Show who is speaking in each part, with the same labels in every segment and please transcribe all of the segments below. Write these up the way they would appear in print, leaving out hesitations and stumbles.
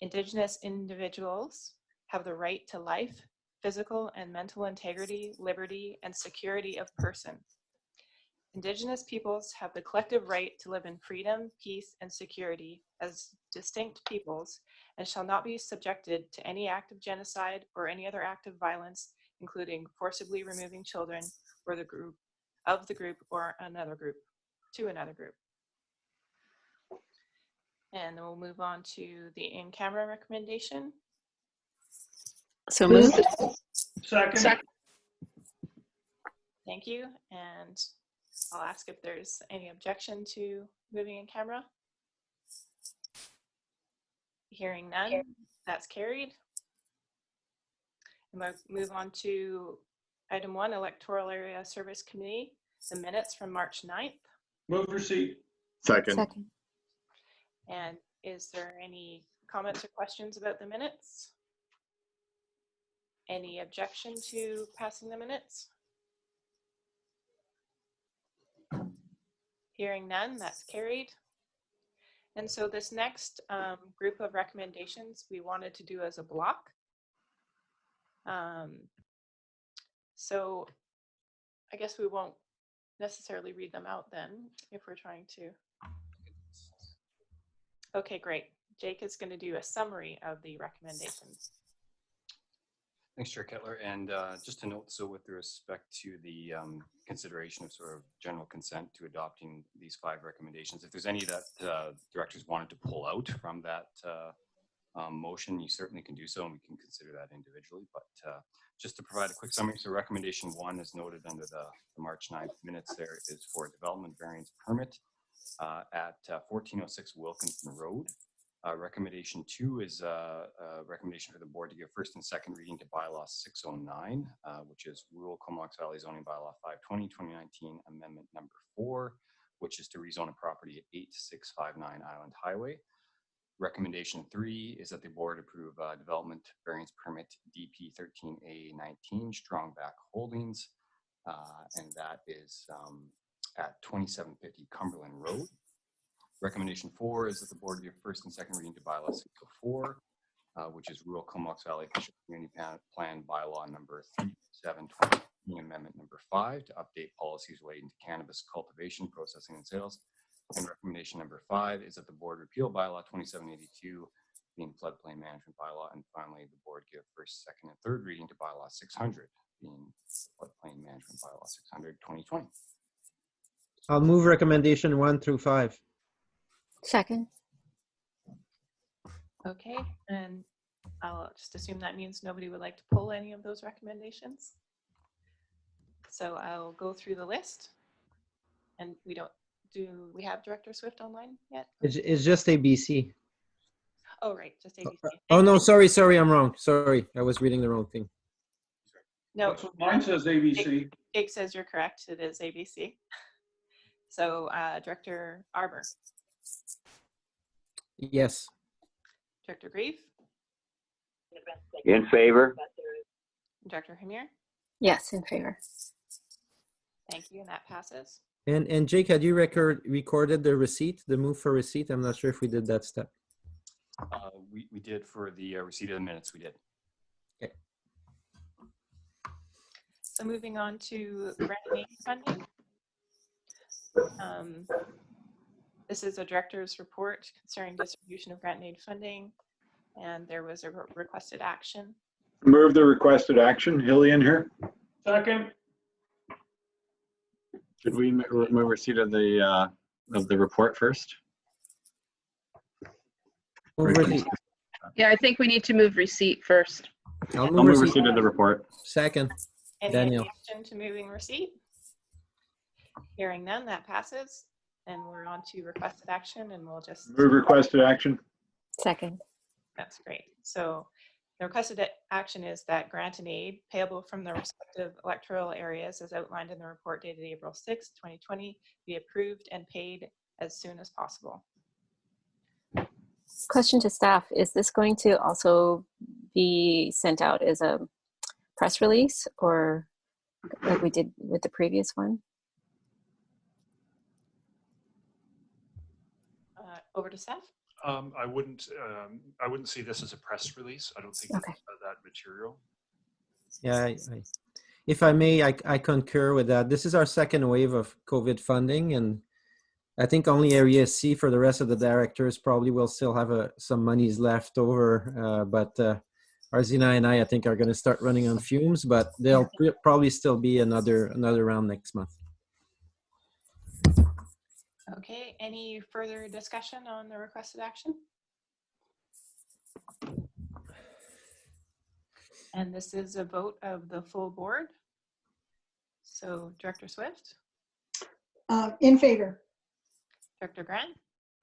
Speaker 1: Indigenous individuals have the right to life, physical and mental integrity, liberty, and security of person. Indigenous peoples have the collective right to live in freedom, peace, and security as distinct peoples and shall not be subjected to any act of genocide or any other act of violence, including forcibly removing children or the group or another group to another group. And then we'll move on to the in-camera recommendation.
Speaker 2: So moved.
Speaker 3: Second.
Speaker 1: Thank you. And I'll ask if there's any objection to moving in camera. Hearing none, that's carried. And we'll move on to item 1, Electoral Area Service Committee, the minutes from March 9th.
Speaker 3: Move receipt.
Speaker 4: Second.
Speaker 1: And is there any comments or questions about the minutes? Any objection to passing the minutes? Hearing none, that's carried. And so this next group of recommendations we wanted to do as a block. So I guess we won't necessarily read them out then if we're trying to. Okay, great. Jake is going to do a summary of the recommendations.
Speaker 5: Thanks, Chair Kettler. And just to note, so with respect to the consideration of sort of general consent to adopting these 5 recommendations, if there's any that directors wanted to pull out from that motion, you certainly can do so, and we can consider that individually. But just to provide a quick summary, so recommendation 1 is noted under the March 9th minutes there is for a development variance permit at 1406 Wilkinson Road. Recommendation 2 is a recommendation for the board to give first and second reading to bylaw 609, which is Rural Comox Valley Zoning Bylaw 520-2019, Amendment number 4, which is to rezone a property at 8659 Island Highway. Recommendation 3 is that the board approve development variance permit DP 13A19 Strongback Holdings, and that is at 2750 Cumberland Road. Recommendation 4 is that the board give first and second reading to bylaw 604, which is Rural Comox Valley Official Community Plan Bylaw number 3720, Amendment number 5 to update policies relating to cannabis cultivation, processing, and sales. And recommendation number 5 is that the board repeal bylaw 2782, being floodplain management bylaw, and finally the board give first, second, and third reading to bylaw 600, being floodplain management bylaw 600 2020.
Speaker 6: I'll move recommendation 1 through 5.
Speaker 2: Second.
Speaker 1: Okay, and I'll just assume that means nobody would like to pull any of those recommendations. So I'll go through the list. And do we have Director Swift online yet?
Speaker 6: It's just ABC.
Speaker 1: Oh, right, just ABC.
Speaker 6: Oh, no, sorry, I'm wrong. Sorry, I was reading the wrong thing.
Speaker 1: No,
Speaker 3: Mine says ABC.
Speaker 1: Jake says you're correct. It is ABC. So Director Arbor.
Speaker 6: Yes.
Speaker 1: Director Grieve.
Speaker 4: In favor.
Speaker 1: Director Hamir.
Speaker 2: Yes, in favor.
Speaker 1: Thank you, and that passes.
Speaker 6: And Jake, had you recorded the receipt, the move for receipt? I'm not sure if we did that step.
Speaker 5: We did for the receipt of the minutes, we did.
Speaker 6: Okay.
Speaker 1: So moving on to grant aid funding. This is a director's report concerning distribution of grant aid funding, and there was a requested action.
Speaker 7: Move the requested action. Hillian here.
Speaker 3: Second.
Speaker 4: Should we move receipt of the report first?
Speaker 8: Yeah, I think we need to move receipt first.
Speaker 6: I'll
Speaker 4: I'll move
Speaker 6: move
Speaker 4: receipt of the report.
Speaker 6: Second.
Speaker 1: Any
Speaker 6: Daniel.
Speaker 1: objection to moving receipt? Hearing none, that passes. And we're on to requested action, and we'll just
Speaker 7: Move requested action.
Speaker 2: Second.
Speaker 1: That's great. So the requested action is that grant and aid payable from the respective electoral areas as outlined in the report dated April 6, 2020 be approved and paid as soon as possible.
Speaker 2: Question to staff, is this going to also be sent out as a press release or like we did with the previous one?
Speaker 1: Over to Steph.
Speaker 9: I wouldn't see this as a press release. I don't think
Speaker 2: Okay.
Speaker 9: it's that material.
Speaker 6: Yeah, if I may, I concur with that. This is our second wave of COVID funding, and I think only Area C for the rest of the directors probably will still have some monies left over. But Arzina and I think, are going to start running on fumes, but there'll probably still be another round next month.
Speaker 1: Okay, any further discussion on the requested action? And this is a vote of the full board. So Director Swift,
Speaker 10: In favor.
Speaker 1: Director Grant,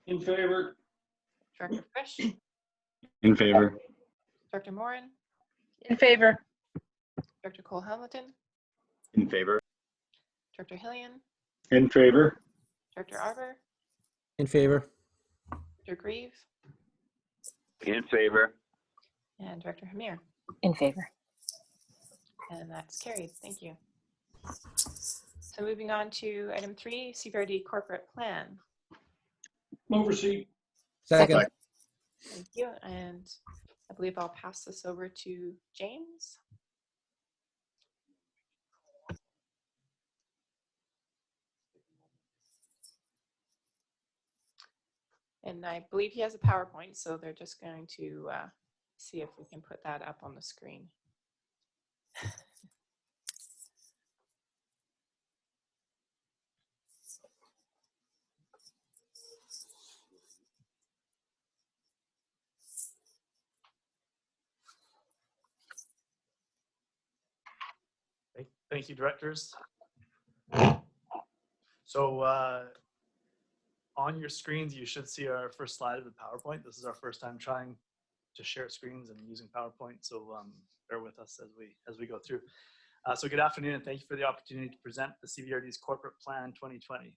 Speaker 3: In favor.
Speaker 1: Director Frisch,
Speaker 4: In favor.
Speaker 1: Director Morin,
Speaker 8: In favor.
Speaker 1: Director Cole-Hamilton,
Speaker 4: In favor.
Speaker 1: Director Hillian,
Speaker 7: In favor.
Speaker 1: Director Arber,
Speaker 6: In favor.
Speaker 1: Director Grieve,
Speaker 4: In favor.
Speaker 1: and Director Hamir.
Speaker 2: In favor.
Speaker 1: And that's carried. Thank you. So moving on to item 3, CVRD corporate plan.
Speaker 3: Move receipt.
Speaker 6: Second.
Speaker 1: Thank you. And I believe I'll pass this over to James. And I believe he has a PowerPoint, so they're just going to see if we can put that up on the screen.
Speaker 11: Thank you, directors. So on your screens, you should see our first slide of the PowerPoint. This is our first time trying to share screens and using PowerPoint, so bear with us as we go through. So good afternoon, and thank you for the opportunity to present the CVRD's Corporate Plan 2020.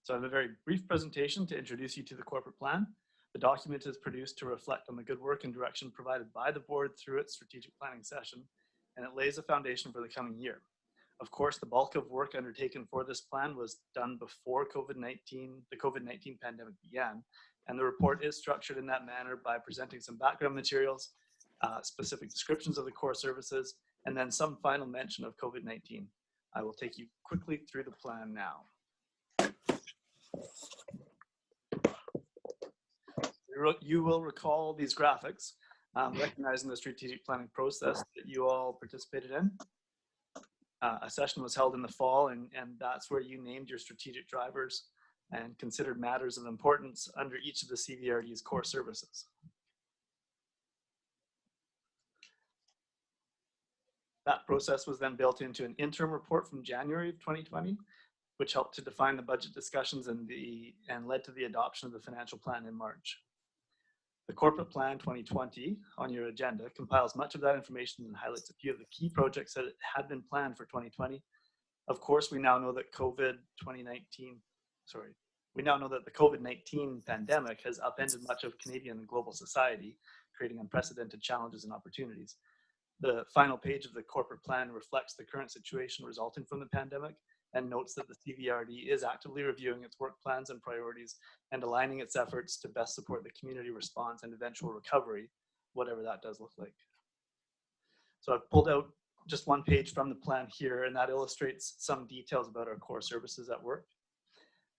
Speaker 11: So I have a very brief presentation to introduce you to the corporate plan. The document is produced to reflect on the good work and direction provided by the board through its strategic planning session, and it lays a foundation for the coming year. Of course, the bulk of work undertaken for this plan was done before the COVID-19 pandemic began, and the report is structured in that manner by presenting some background materials, specific descriptions of the core services, and then some final mention of COVID-19. I will take you quickly through the plan now. You will recall these graphics, recognizing the strategic planning process that you all participated in. A session was held in the fall, and that's where you named your strategic drivers and considered matters of importance under each of the CVRD's core services. That process was then built into an interim report from January of 2020, which helped to define the budget discussions and led to the adoption of the financial plan in March. The Corporate Plan 2020 on your agenda compiles much of that information and highlights a few of the key projects that had been planned for 2020. Of course, we now know that the COVID-19 pandemic has upended much of Canadian and global society, creating unprecedented challenges and opportunities. The final page of the corporate plan reflects the current situation resulting from the pandemic and notes that the CVRD is actively reviewing its work plans and priorities and aligning its efforts to best support the community response and eventual recovery, whatever that does look like. So I've pulled out just one page from the plan here, and that illustrates some details about our core services at work.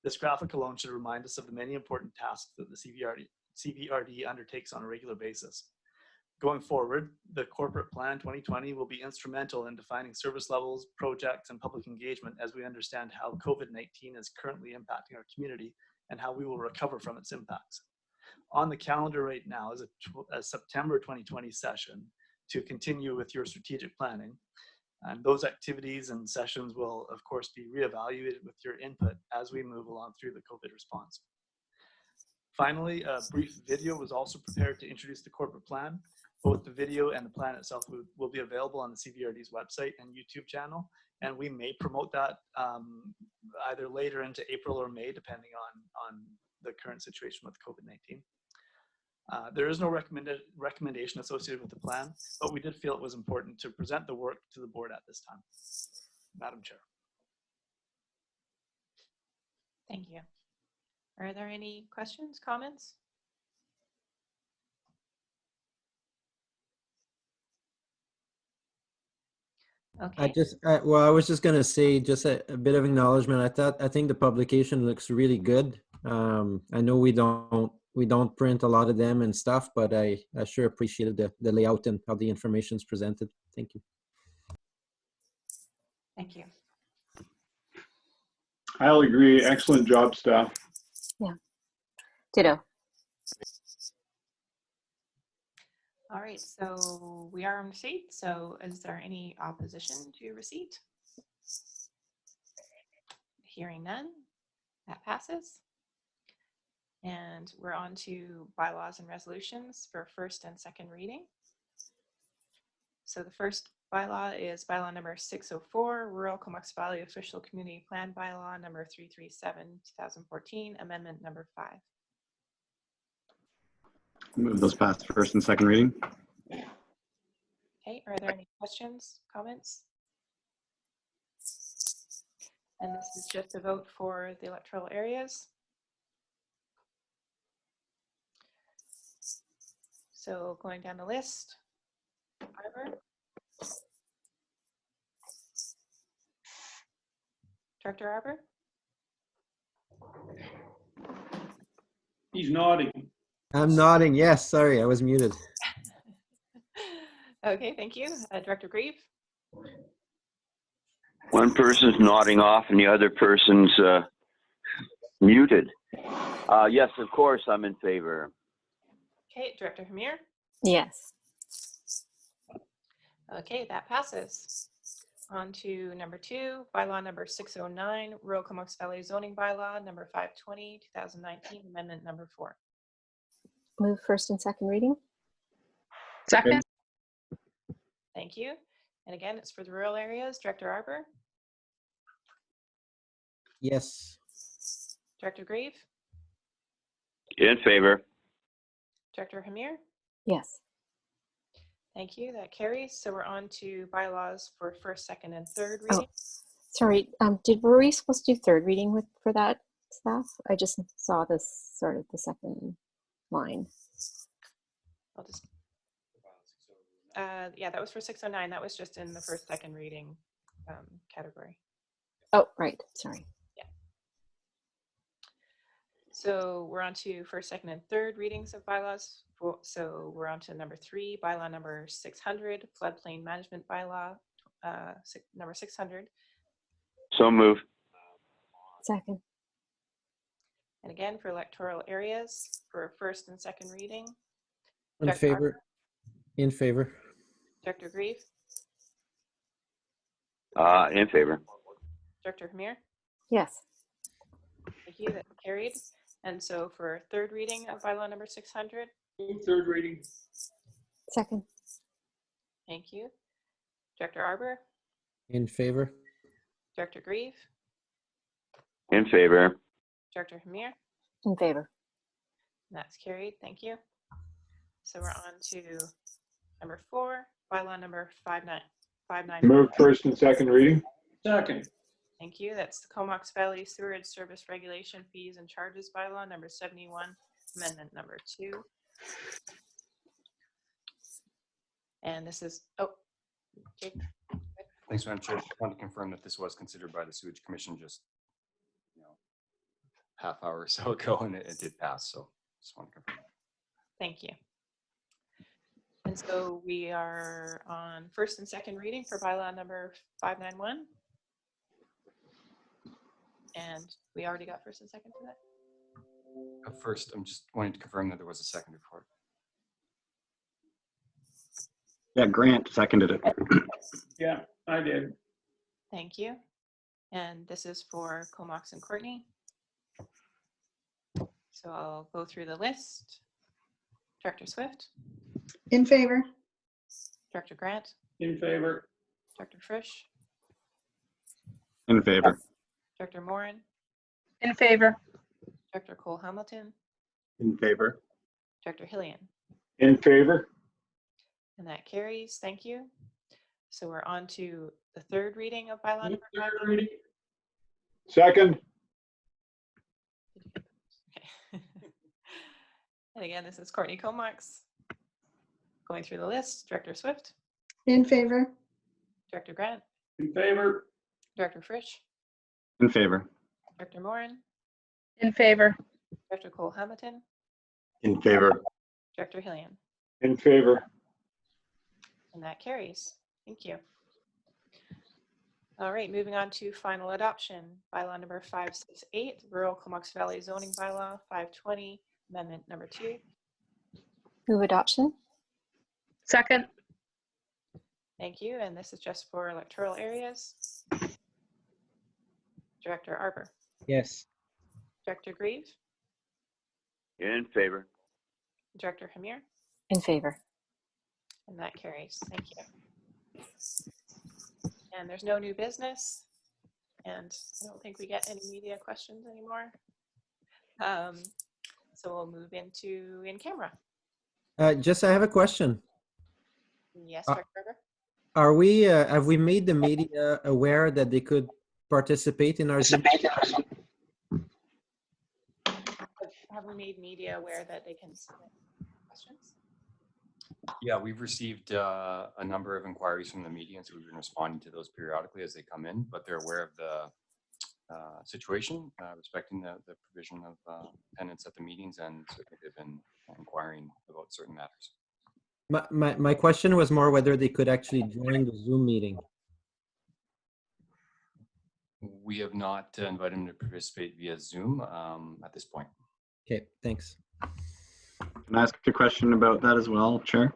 Speaker 11: This graphic alone should remind us of the many important tasks that the CVRD undertakes on a regular basis. Going forward, the Corporate Plan 2020 will be instrumental in defining service levels, projects, and public engagement as we understand how COVID-19 is currently impacting our community and how we will recover from its impacts. On the calendar right now is a September 2020 session to continue with your strategic planning. And those activities and sessions will, of course, be reevaluated with your input as we move along through the COVID response. Finally, a brief video was also prepared to introduce the corporate plan. Both the video and the plan itself will be available on the CVRD's website and YouTube channel, and we may promote that either later into April or May, depending on the current situation with COVID-19. There is no recommendation associated with the plan, but we did feel it was important to present the work to the board at this time. Madam Chair.
Speaker 1: Thank you. Are there any questions, comments? Okay.
Speaker 6: I was just gonna say just a bit of acknowledgement. I think the publication looks really good. I know we don't print a lot of them and stuff, but I sure appreciated the layout and how the information is presented. Thank you.
Speaker 1: Thank you.
Speaker 7: I'll agree. Excellent job, staff.
Speaker 2: Ditto.
Speaker 1: All right, so we are on receipt. So is there any opposition to receipt? Hearing none, that passes. And we're on to bylaws and resolutions for first and second reading. So the first bylaw is bylaw number 604, Rural Comox Valley Official Community Plan Bylaw number 337, 2014, amendment number 5.
Speaker 4: Move those past first and second reading.
Speaker 1: Okay, are there any questions, comments? And this is just a vote for the electoral areas. So going down the list, Arbor, Director Arbor,
Speaker 3: He's nodding.
Speaker 6: I'm nodding. Yes, sorry, I was muted.
Speaker 1: okay, thank you. Director Grieve,
Speaker 12: One person's nodding off and the other person's muted. Yes, of course, I'm in favor.
Speaker 1: okay, Director Hamir,
Speaker 2: Yes.
Speaker 1: okay, that passes. On to number 2, bylaw number 609, Rural Comox Valley Zoning Bylaw number 520, 2019, amendment number 4.
Speaker 2: Move first and second reading.
Speaker 8: Second.
Speaker 1: Thank you. And again, it's for the rural areas. Director Arbor,
Speaker 6: Yes.
Speaker 1: Director Grieve,
Speaker 12: In favor.
Speaker 1: Director Hamir.
Speaker 2: Yes.
Speaker 1: Thank you. That carries. So we're on to bylaws for first, second, and third
Speaker 2: Oh,
Speaker 1: reading.
Speaker 2: sorry. Were we supposed to do third reading for that staff? I just saw this sort of the second line.
Speaker 1: I'll just. Yeah, that was for 609. That was just in the first, second reading category.
Speaker 2: Oh, right. Sorry.
Speaker 1: So we're on to first, second, and third readings of bylaws. So we're on to number 3, bylaw number 600, floodplain management bylaw number 600.
Speaker 12: So move.
Speaker 2: Second.
Speaker 1: And again, for electoral areas, for first and second reading.
Speaker 6: In
Speaker 1: Director
Speaker 6: favor.
Speaker 1: Arbor,
Speaker 6: In favor.
Speaker 1: Director Grieve,
Speaker 12: In favor.
Speaker 1: Director Hamir.
Speaker 2: Yes.
Speaker 1: Thank you. That's carried. And so for third reading of bylaw number 600.
Speaker 3: Third reading.
Speaker 2: Second.
Speaker 1: Thank you. Director Arbor,
Speaker 6: In favor.
Speaker 1: Director Grieve,
Speaker 12: In favor.
Speaker 1: Director Hamir.
Speaker 2: In favor.
Speaker 1: And that's carried. Thank you. So we're on to number 4, bylaw number 595.
Speaker 7: Move first and second reading.
Speaker 3: Second.
Speaker 1: Thank you. That's the Comox Valley Sewerage Service Regulation Fees and Charges bylaw number 71, amendment number 2. And this is, oh, Jake.
Speaker 5: Thanks, Madam Chair. Just wanted to confirm that this was considered by the Sewage Commission just, half hour or so ago, and it did pass. So just want to confirm.
Speaker 1: Thank you. And so we are on first and second reading for bylaw number 591. And we already got first and second for that?
Speaker 5: First, I'm just wanting to confirm that there was a second report.
Speaker 4: Yeah, Grant seconded it.
Speaker 3: Yeah, I did.
Speaker 1: Thank you. And this is for Comox and Courtney. So I'll go through the list. Director Swift,
Speaker 10: In favor.
Speaker 1: Director Grant,
Speaker 3: In favor.
Speaker 1: Director Frisch,
Speaker 4: In favor.
Speaker 1: Director Morin,
Speaker 8: In favor.
Speaker 1: Director Cole Hamilton,
Speaker 4: In favor.
Speaker 1: Director Hillian.
Speaker 7: In favor.
Speaker 1: And that carries. Thank you. So we're on to the third reading of bylaw number 5.
Speaker 3: Third reading.
Speaker 7: Second.
Speaker 1: And again, this is Courtney Comox. Going through the list, Director Swift,
Speaker 10: In favor?
Speaker 1: Director Grant,
Speaker 3: In favor?
Speaker 1: Director Frisch,
Speaker 4: In favor.
Speaker 1: Director Morin,
Speaker 8: In favor.
Speaker 1: Director Cole Hamilton,
Speaker 4: In favor.
Speaker 1: Director Hillian.
Speaker 7: In favor.
Speaker 1: And that carries. Thank you. All right, moving on to final adoption. Bylaw number 568, Rural Comox Valley Zoning Bylaw 520, Amendment number 2.
Speaker 2: Move adoption.
Speaker 8: Second.
Speaker 1: Thank you. And this is just for electoral areas. Director Arbor,
Speaker 6: Yes.
Speaker 1: Director Grieve,
Speaker 12: In favor.
Speaker 1: Director Hamir,
Speaker 2: In favor.
Speaker 1: and that carries. Thank you. And there's no new business, and I don't think we get any media questions anymore. So we'll move into in camera.
Speaker 6: Just I have a question.
Speaker 1: Yes, Director Arbor?
Speaker 6: Are we, have we made the media aware that they could participate in our Zoom?
Speaker 1: Have we made media aware that they can submit questions?
Speaker 5: Yeah, we've received a number of inquiries from the media, and so we've been responding to those periodically as they come in, but they're aware of the situation, respecting the provision of attendance at the meetings, and certainly they've been inquiring about certain matters.
Speaker 6: My question was more whether they could actually join the Zoom meeting.
Speaker 5: We have not invited them to participate via Zoom at this point.
Speaker 6: Okay, thanks.
Speaker 4: Can I ask a question about that as well, Chair?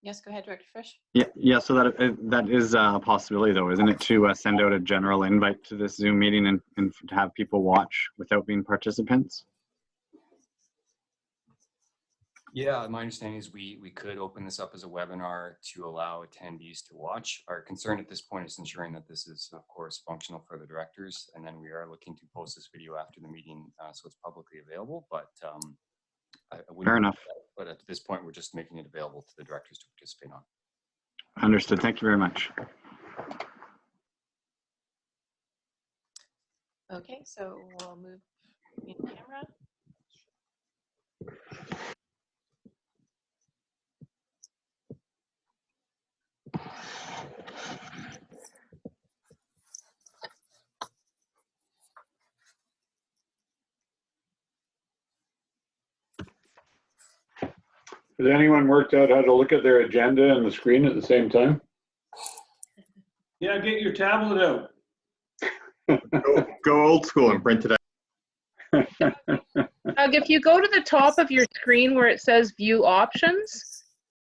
Speaker 1: Yes, go ahead, Director Frisch.
Speaker 4: Yeah. So that is a possibility, though, isn't it, to send out a general invite to this Zoom meeting and to have people watch without being participants?
Speaker 5: Yeah, my understanding is we could open this up as a webinar to allow attendees to watch. Our concern at this point is ensuring that this is, of course, functional for the directors, and then we are looking to post this video after the meeting so it's publicly available. But I wouldn't.
Speaker 4: Fair enough.
Speaker 5: But at this point, we're just making it available to the directors to participate on.
Speaker 4: Understood. Thank you very much.
Speaker 1: Okay, so we'll move in camera.
Speaker 7: Has anyone worked out how to look at their agenda and the screen at the same time?
Speaker 3: Yeah, get your tablet out.
Speaker 4: Go old school and print it out.
Speaker 8: Doug, if you go to the top of your screen where it says view options,